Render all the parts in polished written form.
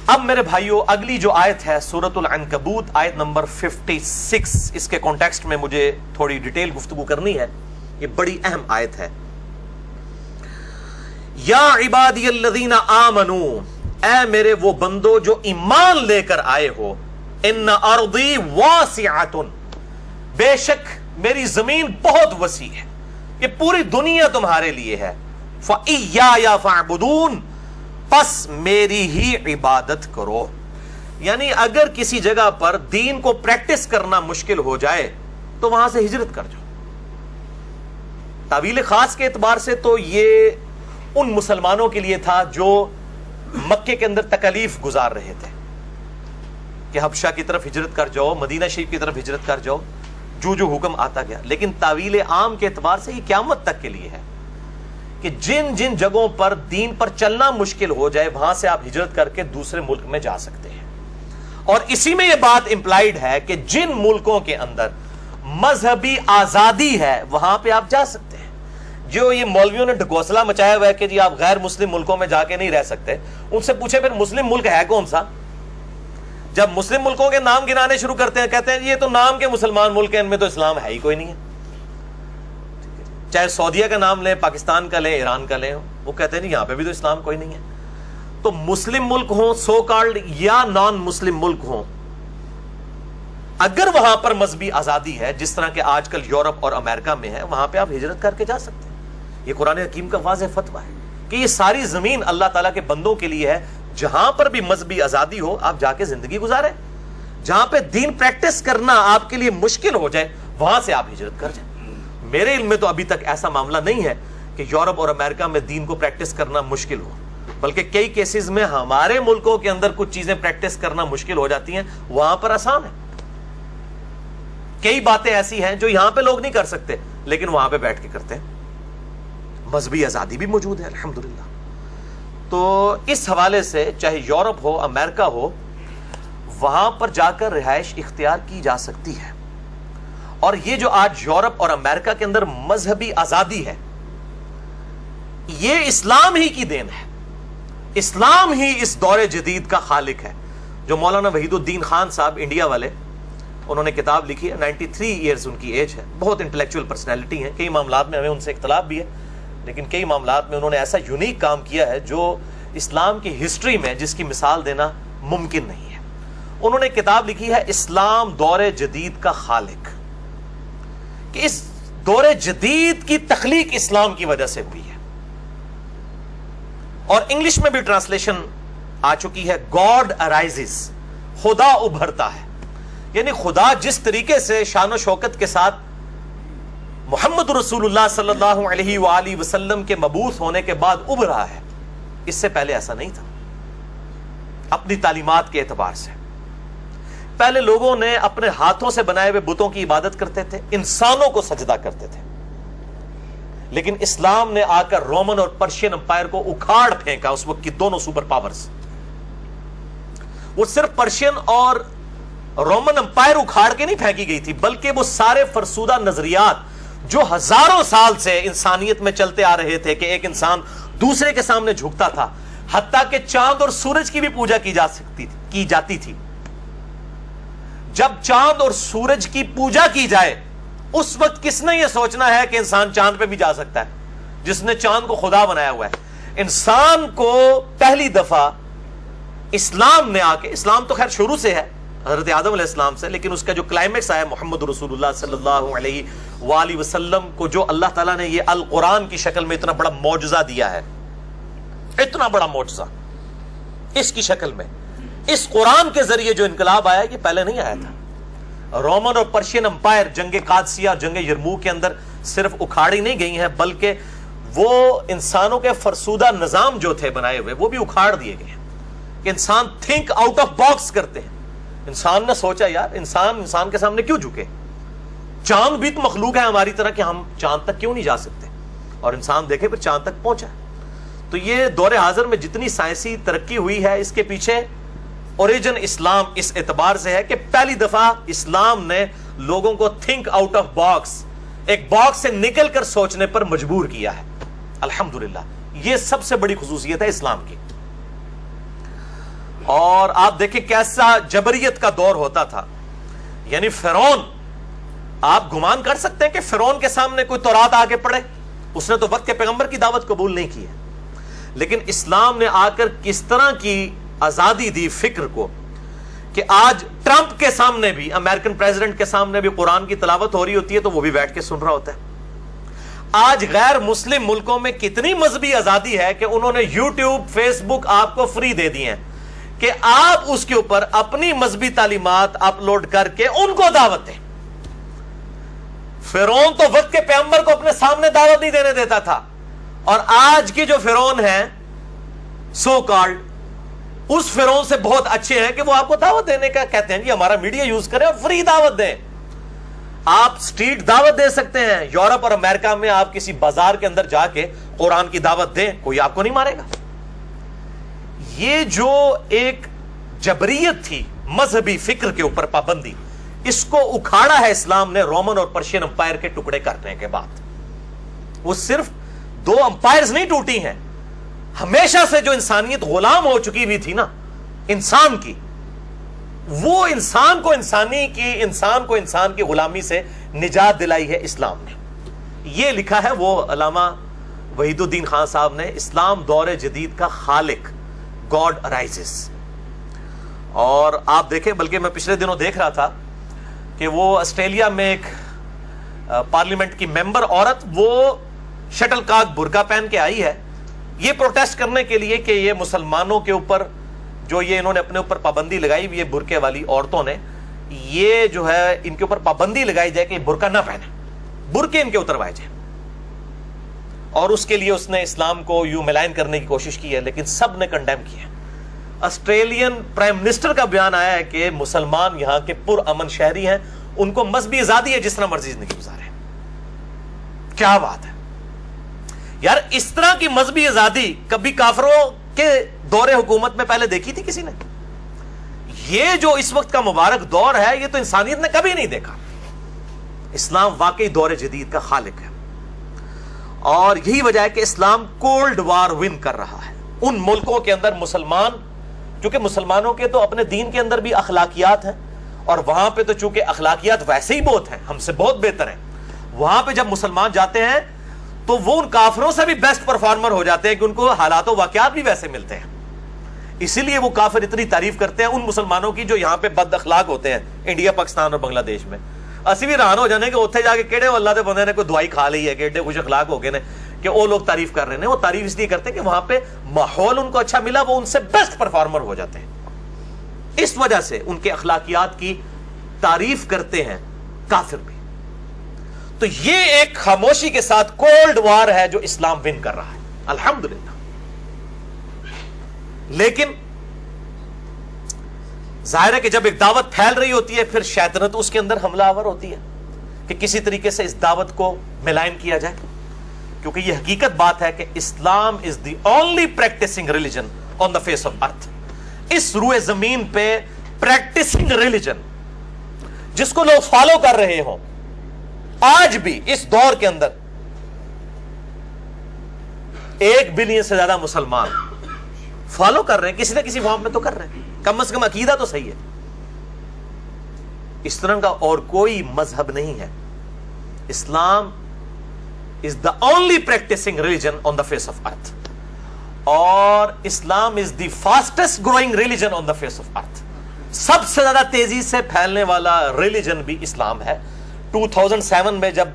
اب میرے بھائیوں اگلی جو آیت ہے سورۃ العنکبوت آیت نمبر 56، اس کے کانٹیکسٹ میں مجھے تھوڑی ڈیٹیل گفتگو کرنی ہے، یہ بڑی اہم آیت ہے۔ یا عبادی الذین آمنو، اے میرے وہ بندو جو ایمان لے کر آئے ہو، ان ارضی واسعۃ، بے شک میری زمین بہت وسیع ہے، یہ پوری دنیا تمہارے لیے ہے، فَإِيَّايَ فَاعْبُدُونَ، پس میری ہی عبادت کرو۔ یعنی اگر کسی جگہ پر دین کو پریکٹس کرنا مشکل ہو جائے تو وہاں سے ہجرت کر جاؤ۔ تعویل خاص کے اعتبار سے تو یہ ان مسلمانوں کے لیے تھا جو مکے کے اندر تکلیف گزار رہے تھے کہ حبشہ کی طرف ہجرت کر جاؤ، مدینہ شریف کی طرف ہجرت کر جاؤ، جو حکم آتا گیا۔ لیکن تعویل عام کے اعتبار سے یہ قیامت تک کے لیے ہے کہ جن جن جگہوں پر دین پر چلنا مشکل ہو جائے وہاں سے آپ ہجرت کر کے دوسرے ملک میں جا سکتے ہیں۔ اور اسی میں یہ بات امپلائیڈ ہے کہ جن ملکوں کے اندر مذہبی آزادی ہے وہاں پہ آپ جا سکتے ہیں۔ جو یہ مولویوں نے ڈھکوسلا مچایا ہوا ہے کہ جی آپ غیر مسلم ملکوں میں جا کے نہیں رہ سکتے، ان سے پوچھے پھر مسلم ملک ہے کون سا؟ جب مسلم ملکوں کے نام گنانے شروع کرتے ہیں کہتے ہیں یہ تو نام کے مسلمان ملک ہیں، ان میں تو اسلام ہے ہی کوئی نہیں ہے۔ چاہے سعودیہ کا نام لیں، پاکستان کا لیں، ایران کا لیں، وہ کہتے ہیں جی یہاں پہ بھی تو اسلام کوئی نہیں ہے۔ تو مسلم ملک ہوں سو کالڈ یا نان مسلم ملک ہوں، اگر وہاں پر مذہبی آزادی ہے جس طرح کہ آج کل یورپ اور امریکہ میں ہے، وہاں پہ آپ ہجرت کر کے جا سکتے ہیں۔ یہ قرآن حکیم کا واضح فتویٰ ہے کہ یہ ساری زمین اللہ تعالیٰ کے بندوں کے لیے ہے، جہاں پر بھی مذہبی آزادی ہو آپ جا کے زندگی گزاریں، جہاں پہ دین پریکٹس کرنا آپ کے لیے مشکل ہو جائے وہاں سے آپ ہجرت کر جائیں۔ میرے علم میں تو ابھی تک ایسا معاملہ نہیں ہے کہ یورپ اور امریکہ میں دین کو پریکٹس کرنا مشکل ہو، بلکہ کئی کیسز میں ہمارے ملکوں کے اندر کچھ چیزیں پریکٹس کرنا مشکل ہو جاتی ہیں، وہاں پر آسان ہے۔ کئی باتیں ایسی ہیں جو یہاں پہ لوگ نہیں کر سکتے لیکن وہاں پہ بیٹھ کے کرتے ہیں۔ مذہبی آزادی بھی موجود ہے الحمدللہ۔ تو اس حوالے سے چاہے یورپ ہو امریکہ ہو، وہاں پر جا کر رہائش اختیار کی جا سکتی ہے۔ اور یہ جو آج یورپ اور امریکہ کے اندر مذہبی آزادی ہے یہ اسلام ہی کی دین ہے، اسلام ہی اس دور جدید کا خالق ہے۔ جو مولانا وحید الدین خان صاحب انڈیا والے، انہوں نے کتاب لکھی ہے، 93 ایئرز ان کی ایج ہے، بہت انٹلیکچوئل پرسنالٹی ہیں، کئی معاملات میں ہمیں ان سے اختلاف بھی ہے لیکن کئی معاملات میں انہوں نے ایسا یونیک کام کیا ہے جو اسلام کی ہسٹری میں جس کی مثال دینا ممکن نہیں ہے۔ انہوں نے کتاب لکھی ہے اسلام دور جدید کا خالق، کہ اس دور جدید کی تخلیق اسلام کی وجہ سے ہوئی ہے۔ اور انگلش میں بھی ٹرانسلیشن آ چکی ہے، گاڈ ارائزز، خدا ابھرتا ہے۔ یعنی خدا جس طریقے سے شان و شوکت کے ساتھ محمد رسول اللہ صلی اللہ علیہ وآلہ وسلم کے مبعوث ہونے کے بعد ابھرا ہے، اس سے پہلے ایسا نہیں تھا۔ اپنی تعلیمات کے اعتبار سے پہلے لوگوں نے اپنے ہاتھوں سے بنائے ہوئے بتوں کی عبادت کرتے تھے، انسانوں کو سجدہ کرتے تھے، لیکن اسلام نے آ کر رومن اور پرشین امپائر کو اکھاڑ پھینکا۔ اس وقت کی دونوں سپر پاورز، وہ صرف پرشین اور رومن امپائر اکھاڑ کے نہیں پھینکی گئی تھی بلکہ وہ سارے فرسودہ نظریات جو ہزاروں سال سے انسانیت میں چلتے آ رہے تھے کہ ایک انسان دوسرے کے سامنے جھکتا تھا، حتیٰ کہ چاند اور سورج کی بھی پوجا کی جاتی تھی۔ جب چاند اور سورج کی پوجا کی جائے اس وقت کس نے یہ سوچنا ہے کہ انسان چاند پہ بھی جا سکتا ہے، جس نے چاند کو خدا بنایا ہوا ہے۔ انسان کو پہلی دفعہ اسلام نے آ کے، اسلام تو خیر شروع سے ہے حضرت آدم علیہ السلام سے، لیکن اس کا جو کلائمیکس آیا محمد رسول اللہ صلی اللہ علیہ وآلہ وسلم کو جو اللہ تعالیٰ نے یہ القرآن کی شکل میں اتنا بڑا معجزہ دیا ہے، اتنا بڑا معجزہ اس کی شکل میں، اس قرآن کے ذریعے جو انقلاب آیا یہ پہلے نہیں آیا تھا۔ رومن اور پرشین امپائر جنگ قادسیہ، جنگ یرموک کے اندر صرف اکھاڑی نہیں گئی ہیں بلکہ وہ انسانوں کے فرسودہ نظام جو تھے بنائے ہوئے وہ بھی اکھاڑ دیے گئے ہیں کہ انسان تھنک آؤٹ آف باکس کرتے ہیں۔ انسان نے سوچا یار انسان کے سامنے کیوں جھکے، چاند بھی تو مخلوق ہے ہماری طرح کہ ہم چاند تک کیوں نہیں جا سکتے، اور انسان دیکھے پھر چاند تک پہنچا۔ تو یہ دور حاضر میں جتنی سائنسی ترقی ہوئی ہے اس کے پیچھے اوریجن اسلام اس اعتبار سے ہے کہ پہلی دفعہ اسلام نے لوگوں کو تھنک آؤٹ آف باکس، ایک باکس سے نکل کر سوچنے پر مجبور کیا ہے۔ الحمدللہ یہ سب سے بڑی خصوصیت ہے اسلام کی۔ اور آپ دیکھیں کیسا جبریت کا دور ہوتا تھا. یعنی فرعون، آپ گمان کر سکتے ہیں کہ فرعون کے سامنے کوئی تورات آگے پڑھے؟ اس نے تو وقت کے پیغمبر کی دعوت قبول نہیں کی ہے. لیکن اسلام نے آ کر کس طرح کی آزادی دی فکر کو کہ آج ٹرمپ کے سامنے بھی، امریکن پریزیڈنٹ کے سامنے بھی قرآن کی تلاوت ہو رہی ہوتی ہے تو وہ بھی بیٹھ کے سن رہا ہوتا ہے. آج غیر مسلم ملکوں میں کتنی مذہبی آزادی ہے کہ انہوں نے یوٹیوب، فیس بک آپ کو فری دے دی ہیں کہ آپ اس کے اوپر اپنی مذہبی تعلیمات اپلوڈ کر کے ان کو دعوت دیں. فرعون تو وقت کے پیغمبر کو اپنے سامنے دعوت نہیں دینے دیتا تھا، اور آج کی جو فرعون ہیں سو کالڈ، اس فرعون سے بہت اچھے ہیں کہ وہ آپ کو دعوت دینے کا کہتے ہیں جی ہمارا میڈیا یوز کریں اور فری دعوت دیں. آپ سٹریٹ دعوت دے سکتے ہیں. یورپ اور امریکہ میں آپ کسی بازار کے اندر جا کے قرآن کی دعوت دیں، کوئی آپ کو نہیں مارے گا. یہ جو ایک جبریت تھی مذہبی فکر کے اوپر پابندی، اس کو اکھاڑا ہے اسلام نے رومن اور پرشین امپائر کے ٹکڑے کرنے کے بعد. وہ صرف 2 امپائرز نہیں ٹوٹی ہیں، ہمیشہ سے جو انسانیت غلام ہو چکی بھی تھی نا انسان کی، وہ انسان کو انسان کی غلامی سے نجات دلائی ہے اسلام نے. یہ لکھا ہے وہ علامہ وحید الدین خان صاحب نے، اسلام دور جدید کا خالق، گاڈ ارائزز. اور آپ دیکھیں، بلکہ میں پچھلے دنوں دیکھ رہا تھا کہ وہ آسٹریلیا میں ایک پارلیمنٹ کی ممبر عورت، وہ شٹل کاک برقع پہن کے آئی ہے یہ پروٹیسٹ کرنے کے لیے کہ یہ مسلمانوں کے اوپر جو یہ انہوں نے اپنے اوپر پابندی لگائی، یہ برقعے والی عورتوں نے، یہ جو ہے ان کے اوپر پابندی لگائی جائے کہ برقع نہ پہنے، برقعے ان کے اتروائے جائیں. اور اس کے لیے اس نے اسلام کو یوں ملائن کرنے کی کوشش کی ہے، لیکن سب نے کنڈیم کیا. آسٹریلین پرائم منسٹر کا بیان آیا ہے کہ مسلمان یہاں کے پرامن شہری ہیں، ان کو مذہبی آزادی ہے، جس طرح مرضی زندگی گزارے. کیا بات ہے یار! اس طرح کی مذہبی آزادی کبھی کافروں کے دور حکومت میں پہلے دیکھی تھی کسی نے؟ یہ جو اس وقت کا مبارک دور ہے، یہ تو انسانیت نے کبھی نہیں دیکھا. اسلام واقعی دور جدید کا خالق ہے، اور یہی وجہ ہے کہ اسلام کولڈ وار ون کر رہا ہے ان ملکوں کے اندر. مسلمان، چونکہ مسلمانوں کے تو اپنے دین کے اندر بھی اخلاقیات ہیں، اور وہاں پہ تو چونکہ اخلاقیات ویسے ہی بہت ہیں، ہم سے بہت بہتر ہیں. وہاں پہ جب مسلمان جاتے ہیں تو وہ ان کافروں سے بھی بیسٹ پرفارمر ہو جاتے ہیں کہ ان کو حالات و واقعات بھی ویسے ملتے ہیں. اسی لیے وہ کافر اتنی تعریف کرتے ہیں ان مسلمانوں کی جو یہاں پہ بد اخلاق ہوتے ہیں، انڈیا، پاکستان اور بنگلہ دیش میں. اسی بھی حیران ہو جانے کہ اتنے جا کے کہڑے اللہ دے بندے نے کوئی دوائی کھا لی ہے کہ ایڈے خوش اخلاق ہو گئے نے کہ وہ لوگ تعریف کر رہے ہیں. وہ تعریف اس لیے کرتے ہیں کہ وہاں پہ ماحول ان کو اچھا ملا، وہ ان سے بیسٹ پرفارمر ہو جاتے ہیں. اس وجہ سے ان کے اخلاقیات کی تعریف کرتے ہیں کافر بھی. تو یہ ایک خاموشی کے ساتھ کولڈ وار ہے جو اسلام ون کر رہا ہے، الحمدللہ. لیکن ظاہر ہے کہ جب ایک دعوت پھیل رہی ہوتی ہے، پھر شیطنت اس کے اندر حملہ آور ہوتی ہے کہ کسی طریقے سے اس دعوت کو ملائن کیا جائے. کیونکہ یہ حقیقت بات ہے کہ Islam is the only practising religion on the face of earth. اس روئے زمین پہ پریکٹسنگ ریلیجن جس کو لوگ فالو کر رہے ہوں آج بھی اس دور کے اندر 1 بلین سے زیادہ مسلمان فالو کر رہے ہیں، کسی نہ کسی فارم میں تو کر رہے ہیں، کم از کم عقیدہ تو صحیح ہے. اس طرح کا اور کوئی مذہب نہیں ہے. اسلام is the only practicing religion on the face of earth, اور اسلام is the fastest growing religion on the face of earth. سب سے زیادہ تیزی سے پھیلنے والا ریلیجن بھی اسلام ہے. 2007 میں جب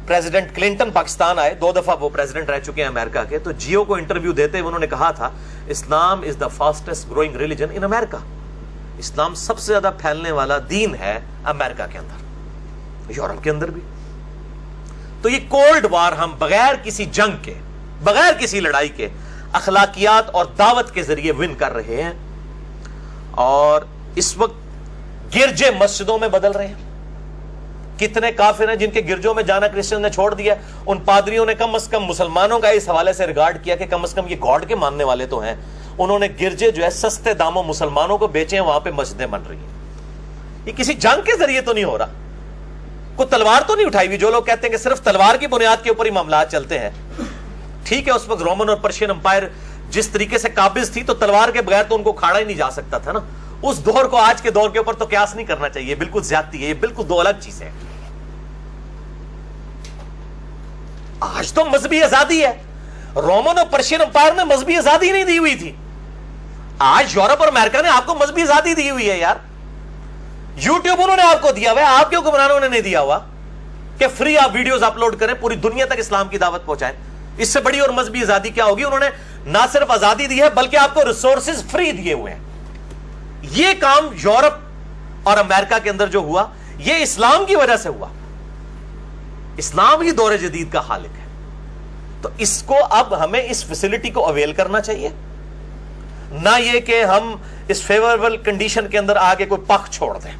پریزیڈنٹ کلنٹن پاکستان آئے، 2 دفعہ وہ پریزیڈنٹ رہ چکے ہیں امریکہ کے، تو جیو کو انٹرویو دیتے ہوئے انہوں نے کہا تھا اسلام از دا فاسٹسٹ گروئنگ ریلیجن ان امریکہ. اسلام سب سے زیادہ پھیلنے والا دین ہے امریکہ کے اندر، یورپ کے اندر بھی. تو یہ کولڈ وار ہم بغیر کسی جنگ کے، بغیر کسی لڑائی کے، اخلاقیات اور دعوت کے ذریعے ون کر رہے ہیں. اور اس وقت گرجے مسجدوں میں بدل رہے ہیں. کتنے کافر ہیں جن کے گرجوں میں جانا کرسچن نے چھوڑ دیا. ان پادریوں نے کم از کم مسلمانوں کا اس حوالے سے ریگارڈ کیا کہ کم از کم یہ گاڈ کے ماننے والے تو ہیں. انہوں نے گرجے جو ہے سستے داموں مسلمانوں کو بیچے ہیں، وہاں پہ مسجدیں بن رہی ہیں. یہ کسی جنگ کے ذریعے تو نہیں ہو رہا، کوئی تلوار تو نہیں اٹھائی ہوئی. جو لوگ کہتے ہیں کہ صرف تلوار کی بنیاد کے اوپر ہی معاملات چلتے ہیں، ٹھیک ہے، اس وقت رومن اور پرشین امپائر جس طریقے سے قابض تھی تو تلوار کے بغیر تو ان کو کھاڑا ہی نہیں جا سکتا تھا نا. اس دور کو آج کے دور کے اوپر تو قیاس نہیں کرنا چاہیے, بالکل زیادتی ہے, یہ بالکل دو الگ چیزیں ہیں. آج تو مذہبی آزادی ہے, رومن اور پرشین امپائر میں مذہبی آزادی نہیں دی ہوئی تھی. آج یورپ اور امریکہ نے آپ کو مذہبی آزادی دی ہوئی ہے یار. یوٹیوب انہوں نے آپ کو دیا ہوا ہے, آپ کے حکمرانوں نے نہیں دیا ہوا کہ فری آپ ویڈیوز اپلوڈ کریں, پوری دنیا تک اسلام کی دعوت پہنچائیں. اس سے بڑی اور مذہبی آزادی کیا ہوگی؟ انہوں نے نہ صرف آزادی دی ہے بلکہ آپ کو ریسورسز فری دیے ہوئے ہیں. یہ کام یورپ اور امریکہ کے اندر جو ہوا یہ اسلام کی وجہ سے ہوا. اسلام ہی دور جدید کا خالق ہے. تو اس کو اب ہمیں اس فیسلٹی کو اویل کرنا چاہیے, نہ یہ کہ ہم اس فیوریبل کنڈیشن کے اندر آگے کوئی پخ چھوڑ دیں.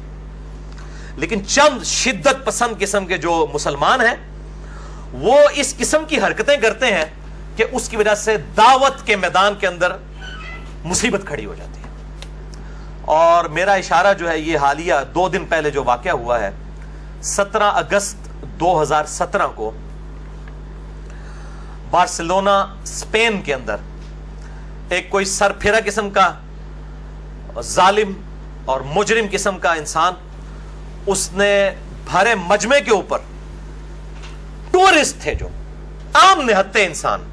لیکن چند شدت پسند قسم کے جو مسلمان ہیں وہ اس قسم کی حرکتیں کرتے ہیں کہ اس کی وجہ سے دعوت کے میدان کے اندر مصیبت کھڑی ہو جاتی ہے. اور میرا اشارہ جو ہے یہ حالیہ 2 دن پہلے جو واقعہ ہوا ہے 17 اگست 2017 کو بارسلونا اسپین کے اندر ایک کوئی سرپھیرا قسم کا ظالم اور مجرم قسم کا انسان, اس نے بھرے مجمع کے اوپر ٹورسٹ تھے جو عام نہتے انسان,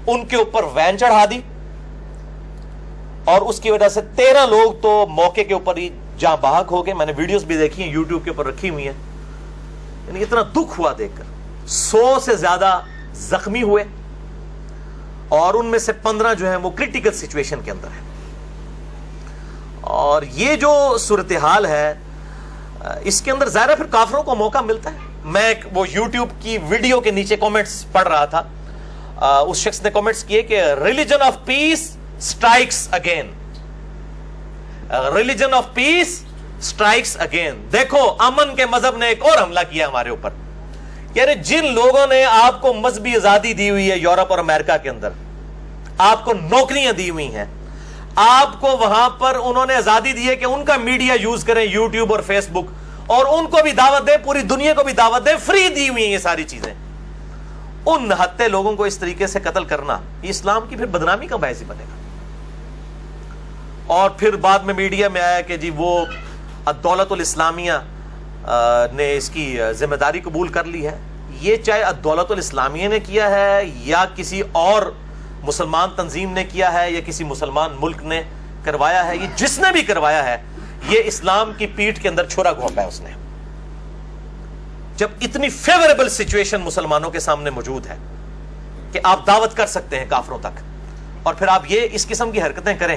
ان کے اوپر وین چڑھا دی اور اس کی وجہ سے 13 لوگ تو موقع کے اوپر ہی جاں بحق ہو گئے. میں نے ویڈیوز بھی دیکھی ہیں یوٹیوب کے اوپر رکھی ہوئی ہیں. یعنی اتنا دکھ ہوا دیکھ کر. 100 سے زیادہ زخمی ہوئے اور ان میں سے 15 جو ہیں وہ کریٹیکل سچویشن کے اندر ہیں. اور یہ جو صورتحال ہے اس کے اندر ظاہر ہے پھر کافروں کو موقع ملتا ہے. میں وہ یوٹیوب کی ویڈیو کے نیچے کومنٹس پڑھ رہا تھا, اس شخص نے کومنٹس کیے کہ religion of peace strikes again, religion of peace strikes again. دیکھو امن کے مذہب نے ایک اور حملہ کیا ہمارے اوپر. یعنی جن لوگوں نے آپ کو مذہبی آزادی دی ہوئی ہے یورپ اور امریکہ کے اندر, آپ کو نوکریاں دی ہوئی ہیں, آپ کو وہاں پر انہوں نے آزادی دی ہے کہ ان کا میڈیا یوز کریں, یوٹیوب اور فیس بک, اور ان کو بھی دعوت دیں, پوری دنیا کو بھی دعوت دیں, فری دی ہوئی ہیں یہ ساری چیزیں. ان نہتے لوگوں کو اس طریقے سے قتل کرنا یہ اسلام کی پھر بدنامی کا باعث بنے گا. اور پھر بعد میں میڈیا میں آیا کہ جی وہ الدولت الاسلامیہ نے اس کی ذمہ داری قبول کر لی ہے. یہ چاہے الدولت الاسلامیہ نے کیا ہے یا کسی اور مسلمان تنظیم نے کیا ہے یا کسی مسلمان ملک نے کروایا ہے, یہ جس نے بھی کروایا ہے یہ اسلام کی پیٹھ کے اندر چھرا گھونپا ہے اس نے. جب اتنی فیوریبل سچویشن مسلمانوں کے سامنے موجود ہے کہ آپ دعوت کر سکتے ہیں کافروں تک, اور پھر آپ یہ اس قسم کی حرکتیں کریں.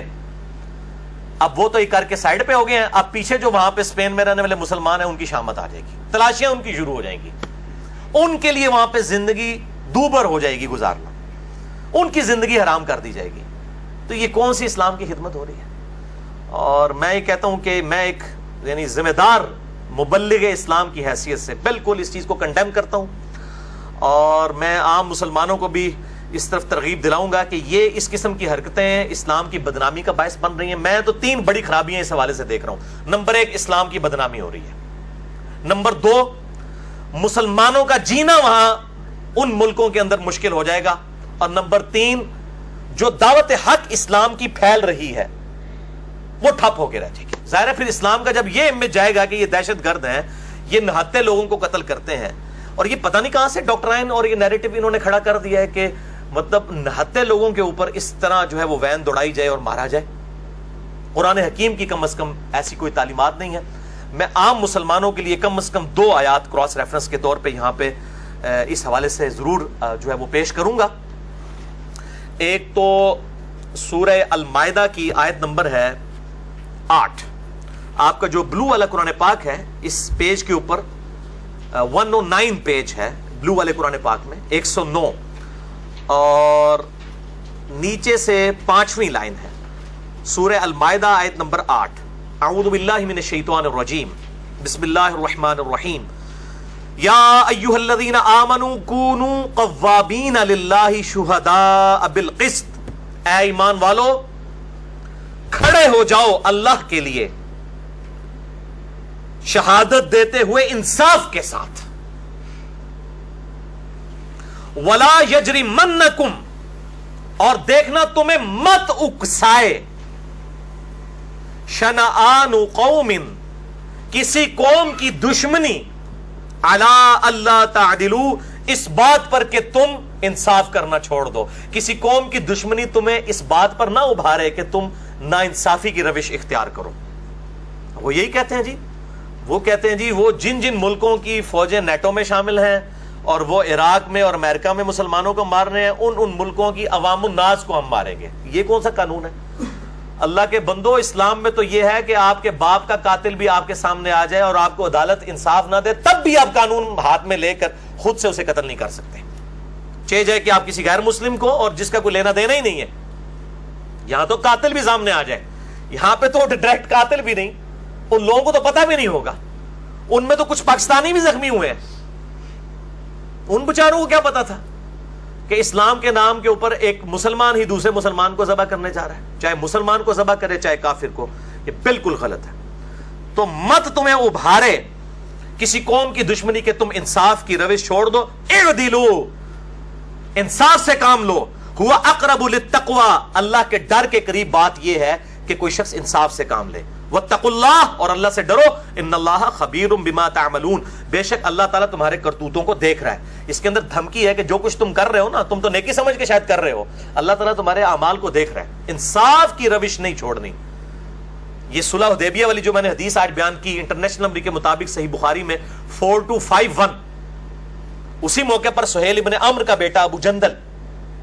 اب وہ تو یہ کر کے سائڈ پہ ہو گئے ہیں, اب پیچھے جو وہاں پہ اسپین میں رہنے والے مسلمان ہیں ان کی شامت آ جائے گی, تلاشیاں ان کی شروع ہو جائیں گی. ان کے لیے وہاں پہ زندگی دوبر ہو جائے گی گزارنا, ان کی زندگی حرام کر دی جائے گی. تو یہ کون سی اسلام کی خدمت ہو رہی ہے؟ اور میں یہ کہتا ہوں کہ میں ایک یعنی ذمہ دار مبلغ اسلام کی حیثیت سے بالکل اس چیز کو کنڈیم کرتا ہوں, اور میں عام مسلمانوں کو بھی اس طرف ترغیب دلاؤں گا کہ یہ اس قسم کی حرکتیں اسلام کی بدنامی کا باعث بن رہی ہیں. میں تو 3 بڑی خرابیاں اس حوالے سے دیکھ رہا ہوں. نمبر 1, اسلام کی بدنامی ہو رہی ہے. نمبر 2, مسلمانوں کا جینا وہاں ان ملکوں کے اندر مشکل ہو جائے گا. اور نمبر 3, جو دعوت حق اسلام کی پھیل رہی ہے وہ ٹھپ ہو کے رہ جائے گی. ظاہر ہے پھر اسلام کا جب یہ امیج جائے گا کہ یہ دہشت گرد ہیں, یہ نہتے لوگوں کو قتل کرتے ہیں, اور یہ پتہ نہیں کہاں سے ڈاکٹرائن اور یہ نیریٹو انہوں نے کھڑا کر دیا ہے کہ مطلب نہتے لوگوں کے اوپر اس طرح جو ہے وہ وین دوڑائی جائے اور مارا جائے. قرآن حکیم کی کم از کم ایسی کوئی تعلیمات نہیں ہے. میں عام مسلمانوں کے لیے کم از کم 2 آیات کراس ریفرنس کے طور پہ یہاں پہ اس حوالے سے ضرور جو ہے وہ پیش کروں گا. ایک تو سورہ المائدہ کی آیت نمبر ہے 8. آپ کا جو بلو والا قرآن پاک ہے اس پیج کے اوپر 109 پیج ہے بلو والے قرآن پاک میں 109, اور نیچے سے 5ویں لائن ہے سورہ المائدہ آیت نمبر 8. اعوذ باللہ من الشیطان الرجیم, بسم اللہ الرحمن الرحیم. یا ایھا الذین آمنوا کونوا قوامین للہ شہداء بالقسط. اے ایمان والو کھڑے ہو جاؤ اللہ کے لیے شہادت دیتے ہوئے انصاف کے ساتھ. ولا یجرمنکم, اور دیکھنا تمہیں مت اکسائے شنآن قوم، کسی قوم کی دشمنی، علی اللہ تعدلوا، اس بات پر کہ تم انصاف کرنا چھوڑ دو. کسی قوم کی دشمنی تمہیں اس بات پر نہ ابھارے کہ تم ناانصافی کی روش اختیار کرو. وہ یہی کہتے ہیں جی، وہ کہتے ہیں جی وہ جن جن ملکوں کی فوجیں نیٹو میں شامل ہیں اور وہ عراق میں اور امریکہ میں مسلمانوں کو مار رہے ہیں، ان ملکوں کی عوام الناس کو ہم ماریں گے. یہ کون سا قانون ہے؟ اللہ کے بندو، اسلام میں تو یہ ہے کہ آپ کے باپ کا قاتل بھی آپ کے سامنے آ جائے اور آپ کو عدالت انصاف نہ دے، تب بھی آپ قانون ہاتھ میں لے کر خود سے اسے قتل نہیں کر سکتے. چاہے جائے کہ آپ کسی غیر مسلم کو اور جس کا کوئی لینا دینا ہی نہیں ہے. یہاں تو قاتل بھی سامنے آ جائے، یہاں پہ تو ڈائریکٹ قاتل بھی نہیں، ان لوگوں کو تو پتہ بھی نہیں ہوگا. ان میں تو کچھ پاکستانی بھی زخمی ہوئے ہیں. ان بیچاروں کو کیا پتا تھا کہ اسلام کے نام کے اوپر ایک مسلمان ہی دوسرے مسلمان کو ذبح کرنے جا رہا ہے، چاہے مسلمان کو ذبح کرے چاہے کافر کو. یہ بالکل غلط ہے. تو مت تمہیں ابھارے کسی قوم کی دشمنی کہ تم انصاف کی روش چھوڑ دو. اعدلوا، انصاف سے کام لو. ہوا اقرب للتقوی، اللہ کے ڈر کے قریب بات یہ ہے کہ کوئی شخص انصاف سے کام لے. واتقوا اللہ، اور اللہ سے ڈرو. ان اللہ خبیر بما تعملون، بے شک اللہ تعالیٰ تمہارے کرتوتوں کو دیکھ رہا ہے. اس کے اندر دھمکی ہے کہ جو کچھ تم کر رہے ہو نا، تم تو نیکی سمجھ کے شاید کر رہے ہو، اللہ تعالیٰ تمہارے اعمال کو دیکھ رہا ہے. انصاف کی روش نہیں چھوڑنی. یہ صلح حدیبیہ والی جو میں نے حدیث آج بیان کی، انٹرنیشنل نمبر کے مطابق صحیح بخاری میں 4251، اسی موقع پر سہیل ابن عمرو کا بیٹا ابو جندل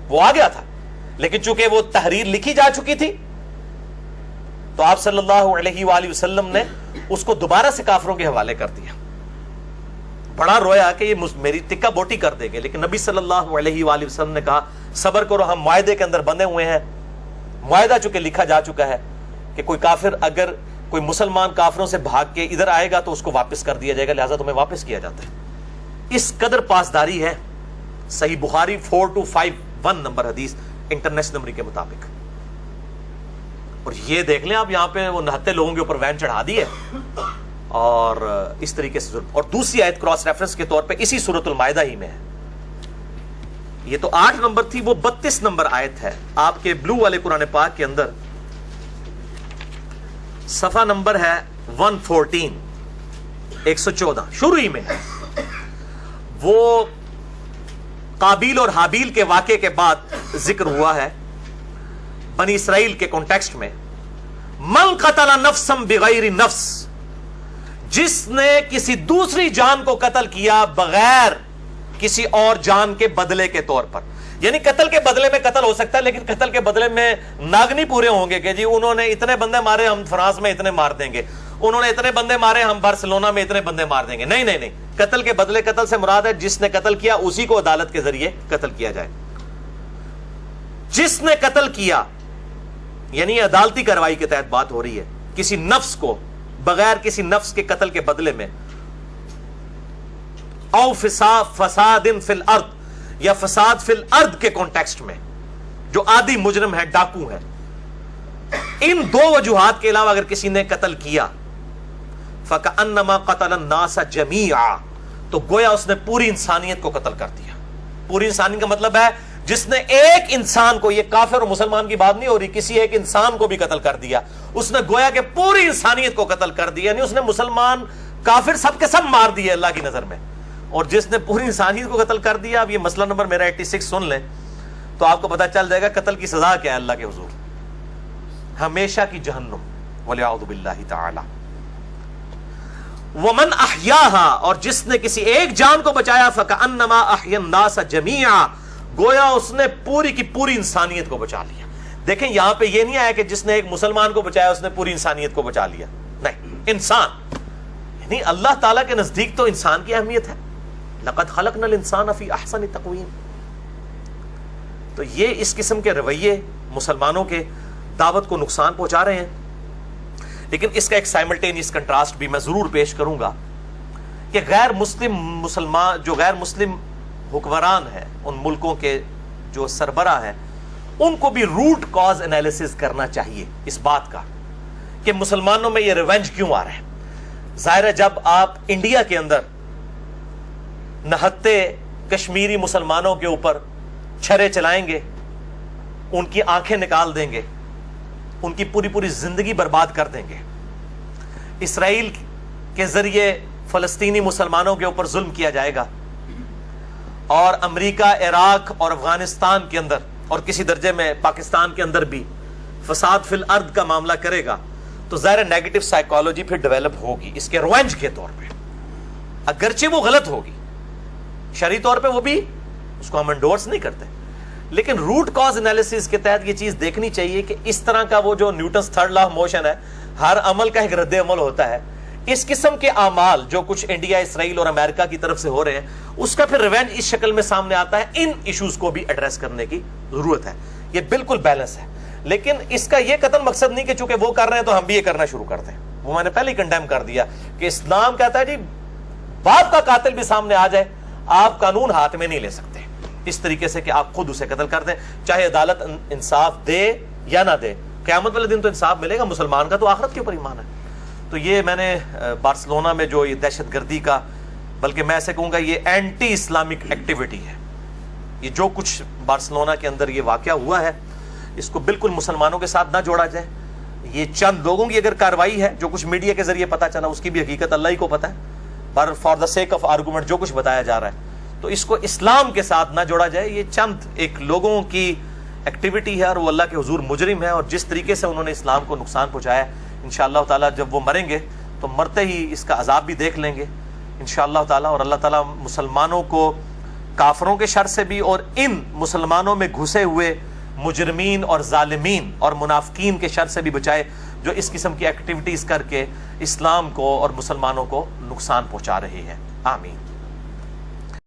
وہ آ گیا تھا، لیکن چونکہ وہ تحریر لکھی جا چکی تھی تو آپ صلی اللہ علیہ وآلہ وسلم نے اس کو دوبارہ سے کافروں کے حوالے کر دیا. بڑا رویا کہ یہ میری ٹکا بوٹی کر دیں گے، لیکن نبی صلی اللہ علیہ وآلہ وسلم نے کہا صبر کرو، ہم معاہدے کے اندر بندھے ہوئے ہیں. معاہدہ چونکہ لکھا جا چکا ہے کہ کوئی کافر، اگر کوئی مسلمان کافروں سے بھاگ کے ادھر آئے گا تو اس کو واپس کر دیا جائے گا، لہذا تمہیں واپس کیا جاتا ہے. اس قدر پاسداری ہے. صحیح بخاری 4251 نمبر حدیث انٹرنیشنل نمبر کے مطابق. اور یہ دیکھ لیں آپ، یہاں پہ وہ 69 لوگوں کے اوپر وین چڑھا دی ہے اور اس طریقے سے ظلم. اور دوسری آیت کراس ریفرنس کے طور پہ اسی سورۃ المائدہ ہی میں ہے. یہ تو 8 نمبر تھی، وہ 32 نمبر آیت ہے آپ کے بلو والے قرآن پاک کے اندر. صفحہ نمبر ہے 114، 114 شروع ہی میں ہے. وہ قابیل اور حابیل کے واقعے کے بعد ذکر ہوا ہے بنی اسرائیل کے کانٹیکسٹ میں. من قتل نفسا بغیر نفس، جس نے کسی دوسری جان کو قتل کیا بغیر کسی اور جان کے بدلے کے طور پر. یعنی قتل کے بدلے میں قتل ہو سکتا ہے، لیکن قتل کے بدلے میں ناگ نہیں پورے ہوں گے کہ جی انہوں نے اتنے بندے مارے ہم فرانس میں اتنے مار دیں گے، انہوں نے اتنے بندے مارے ہم بارسلونا میں اتنے بندے مار دیں گے. نہیں نہیں نہیں، قتل کے بدلے قتل سے مراد ہے جس نے قتل کیا اسی کو عدالت کے ذریعے قتل کیا جائے. جس نے قتل کیا یعنی عدالتی کارروائی کے تحت بات ہو رہی ہے، کسی نفس کو بغیر کسی نفس کے قتل کے بدلے میں. او فساد فی الارض، یا فساد فی الارض کے کانٹیکسٹ میں جو عادی مجرم ہے، ڈاکو ہے. ان دو وجوہات کے علاوہ اگر کسی نے قتل کیا فَكَأَنَّمَا قَتَلَ النَّاسَ جَمِيعًا، تو گویا اس نے پوری انسانیت کو قتل کر دیا. پوری انسانیت کا مطلب ہے جس نے ایک انسان کو، یہ کافر اور مسلمان کی بات نہیں ہو رہی، کسی ایک انسان کو بھی قتل کر دیا، اس نے گویا کہ پوری انسانیت کو قتل کر دیا. یعنی اس نے مسلمان کافر سب کے سب مار دیے اللہ کی نظر میں. اور جس نے پوری انسانیت کو قتل کر دیا، اب یہ مسئلہ نمبر میرا 86 سن لیں تو آپ کو پتہ چل جائے گا قتل کی سزا کیا ہے اللہ کے حضور. ہمیشہ کی جہنم وَلِعَوْذُ بِاللَّهِ تَعَالَى. وَمَنْ أَحْيَاهَا، اور جس نے کسی ایک جان کو بچایا فَكَأَنَّمَا أَحْيَا النَّاسَ جَمِيعًا، گویا اس نے پوری کی پوری انسانیت کو بچا لیا. دیکھیں یہاں پہ یہ نہیں آیا کہ جس نے ایک مسلمان کو بچایا اس نے پوری انسانیت کو بچا لیا. نہیں، انسان یعنی اللہ تعالیٰ کے نزدیک تو انسان کی اہمیت ہے. لَقَدْ خَلَقْنَا الْإِنسَانَ فِي أَحْسَنِ تَقْوِيمٍ. تو یہ اس قسم کے رویے مسلمانوں کے دعوت کو نقصان پہنچا رہے ہیں. لیکن اس کا ایک سائملٹینیس کنٹراسٹ بھی میں ضرور پیش کروں گا کہ غیر مسلم مسلمان، جو غیر مسلم حکمران ہیں ان ملکوں کے جو سربراہ ہیں، ان کو بھی روٹ کاز انالیسس کرنا چاہیے اس بات کا کہ مسلمانوں میں یہ ریونج کیوں آ رہا ہے. ظاہر ہے جب آپ انڈیا کے اندر نہتے کشمیری مسلمانوں کے اوپر چھرے چلائیں گے ان کی آنکھیں نکال دیں گے، ان کی پوری پوری زندگی برباد کر دیں گے، اسرائیل کے ذریعے فلسطینی مسلمانوں کے اوپر ظلم کیا جائے گا، اور امریکہ عراق اور افغانستان کے اندر اور کسی درجے میں پاکستان کے اندر بھی فساد فی الارض کا معاملہ کرے گا، تو ظاہر نیگیٹو سائیکالوجی پھر ڈیولپ ہوگی اس کے روینج کے طور پہ، اگرچہ وہ غلط ہوگی شرعی طور پہ، وہ بھی اس کو ہم انڈورس نہیں کرتے، لیکن روٹ کاز انالیسس کے تحت یہ چیز دیکھنی چاہیے کہ اس طرح کا وہ جو Newton's third law of motion ہے، ہر عمل کا ایک رد عمل ہوتا ہے، اس قسم کے اعمال جو کچھ انڈیا، اسرائیل اور امریکہ کی طرف سے ہو رہے ہیں، اس کا پھر ریونج اس شکل میں سامنے آتا ہے۔ ان ایشوز کو بھی ایڈریس کرنے کی ضرورت ہے، یہ بالکل بیلنس ہے، لیکن اس کا یہ قطعاً مقصد نہیں کہ چونکہ وہ کر رہے ہیں تو ہم بھی یہ کرنا شروع کر دیں۔ وہ میں نے پہلے ہی کنڈیم کر دیا کہ اسلام کہتا ہے جی باپ کا قاتل بھی سامنے آ جائے، آپ قانون ہاتھ میں نہیں لے سکتے اس طریقے سے کہ آپ خود اسے قتل کر دیں، چاہے عدالت انصاف دے یا نہ دے، قیامت والے دن تو انصاف ملے گا، مسلمان کا تو آخرت کے اوپر ایمان ہے۔ تو یہ میں نے بارسلونا میں جو یہ دہشت گردی کا، بلکہ میں ایسے کہوں گا یہ اینٹی اسلامک ایکٹیویٹی ہے، یہ جو کچھ بارسلونا کے اندر یہ واقعہ ہوا ہے، اس کو بالکل مسلمانوں کے ساتھ نہ جوڑا جائے۔ یہ چند لوگوں کی اگر کارروائی ہے، جو کچھ میڈیا کے ذریعے پتہ چلا، اس کی بھی حقیقت اللہ ہی کو پتہ ہے، پر for the sake of argument جو کچھ بتایا جا رہا ہے، تو اس کو اسلام کے ساتھ نہ جوڑا جائے۔ یہ چند ایک لوگوں کی ایکٹیویٹی ہے اور وہ اللہ کے حضور مجرم ہے، اور جس طریقے سے انہوں نے اسلام کو نقصان پہنچایا ہے، انشاءاللہ تعالیٰ جب وہ مریں گے تو مرتے ہی اس کا عذاب بھی دیکھ لیں گے انشاءاللہ تعالیٰ، اور اللہ تعالیٰ مسلمانوں کو کافروں کے شر سے بھی اور ان مسلمانوں میں گھسے ہوئے مجرمین اور ظالمین اور منافقین کے شر سے بھی بچائے، جو اس قسم کی ایکٹیویٹیز کر کے اسلام کو اور مسلمانوں کو نقصان پہنچا رہے ہیں۔ آمین۔